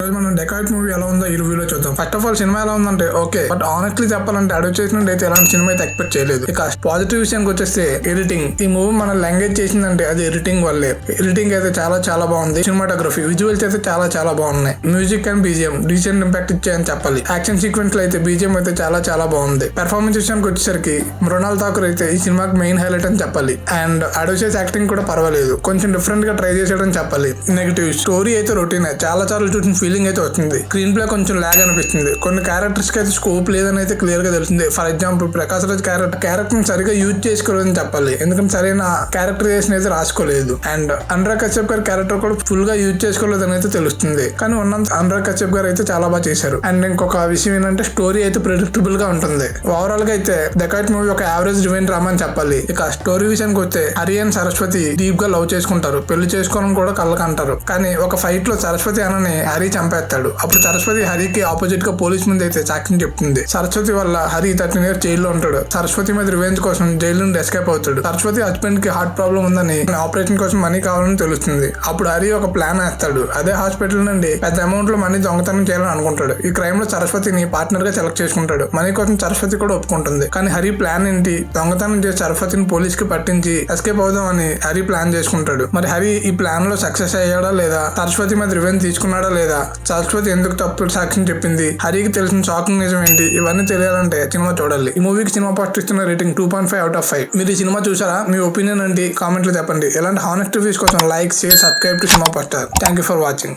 మనం dacoit movie ఎలా ఉందో ఈ రివ్యూలో చూద్దాం. ఫస్ట్ ఆఫ్ ఆల్ సినిమా ఎలా ఉందంటే ఓకే, బట్ ఆనెస్ట్లీ చెప్పాలంటే అడ్వర్టైజ్ నుండి అయితే ఎలాంటి సినిమా అయితే ఎక్స్పెక్ట్ చేయలేదు. ఇక పాజిటివ్ విషయానికి వచ్చేస్తే ఎడిటింగ్. ఈ మూవీ మన లాంగ్వేజ్ చేసిందంటే అది ఎడిటింగ్ వల్లే. ఎడిటింగ్ అయితే చాలా బాగుంది. సినిమాటోగ్రఫీ, విజువల్స్ అయితే చాలా బాగున్నాయి. Music and BGM decent impact ఇచ్చాయని చెప్పాలి. యాక్షన్ సీక్వెన్స్ లో అయితే బీజిఎం అయితే చాలా బాగుంది. పెర్ఫార్మెన్స్ విషయానికి వచ్చేసరికి మృణాల్ ఠాకూర్ అయితే ఈ సినిమాకి మెయిన్ హైలైట్ అని చెప్పాలి. అండ్ అడ్వర్టైజ్ యాక్టింగ్ కూడా పర్వాలేదు, కొంచెం డిఫరెంట్ గా ట్రై చేసాడని చెప్పాలి. నెగిటివ్ స్టోరీ అయితే రొటీన్, చాలా చూసిన ఫీలింగ్ అయితే వచ్చింది. స్క్రీన్ ప్లే కొంచెం లాగ్ అనిపిస్తుంది. కొన్ని క్యారెక్టర్స్ కి అయితే స్కోప్ లేదని అయితే క్లియర్ గా తెలిసింది. For example Prakash Raj character సరిగా యూజ్ చేసుకోలేదని చెప్పాలి, ఎందుకంటే సరైన క్యారెక్టరైజేషన్ అయితే రాసుకోలేదు. అండ్ అనురాగ్ కశ్యప్ గారి క్యారెక్టర్ కూడా ఫుల్ గా యూజ్ చేసుకోలేదని అయితే తెలుస్తుంది. కానీ ఉన్నంత అనురాగ్ కశ్యప్ గారు అయితే చాలా బాగా చేశారు. అండ్ ఇంకొక విషయం ఏంటంటే స్టోరీ అయితే ప్రెడిక్టబుల్ గా ఉంటుంది. ఓవరాల్ గా అయితే డెకాయిట్ మూవీ ఒక యావరేజ్ రివెంజ్ డ్రామా అని చెప్పాలి. ఇక స్టోరీ విషయానికి వస్తే హరి అండ్ సరస్వతి డీప్ గా లవ్ చేసుకుంటారు, పెళ్లి చేసుకోవాలని కూడా కళ్ళకి అంటారు. కానీ ఒక ఫైట్ లో సరస్వతి అనని హరి చంపేస్తాడు. అప్పుడు సరస్వతి హరికి ఆపోజిట్ గా పోలీస్ ముందు అయితే సాక్ష్యం చెప్తుంది. సరస్వతి వల్ల హరి 13 years జైల్లో ఉంటాడు. సరస్వతి మీద రివెంజ్ కోసం జైలు నుండి ఎస్కేప్ అవుతాడు. సరస్వతి హస్బెండ్ కి హార్ట్ ప్రాబ్లం ఉందని ఆపరేషన్ కోసం మనీ కావాలని తెలుస్తుంది. అప్పుడు హరి ఒక ప్లాన్ వేస్తాడు. అదే హాస్పిటల్ నుండి పెద్ద అమౌంట్ లో మనీ దొంగతనం చేయాలని అనుకుంటాడు. ఈ క్రైమ్ లో సరస్వతిని పార్ట్నర్ గా సెలెక్ట్ చేసుకుంటాడు. మనీ కోసం సరస్వతి కూడా ఒప్పుకుంటుంది. కానీ హరి ప్లాన్ ఏంటి, దొంగతనం చేసి సరస్వతిని పోలీస్ కి పట్టించి ఎస్కేప్ అవుదామని హరి ప్లాన్ చేసుకుంటాడు. మరి హరి ఈ ప్లాన్ లో సక్సెస్ అయ్యాడా లేదా, సరస్వతి మీద రివెంజ్ తీసుకున్నాడా లేదా, సరస్వతి ఎందుకు తప్పు సాక్ష్యం చెప్పింది, హరికి తెలిసిన షాకింగ్ నిజం ఏంటి, ఇవన్నీ తెలియాలంటే సినిమా చూడాలి. ఈ మూవీకి సినిమా ఫస్ట్ ఇస్తున్న రేటింగ్ 2.5 out of 5. మీరు ఈ సినిమా చూసారా? మీ ఒపీనియన్ ఏంటి కామెంట్ లో చెప్పండి. ఇలాంటి హానెస్ట్ రివ్యూస్ కోసం like, share, subscribe to cinema first. Thank you for watching.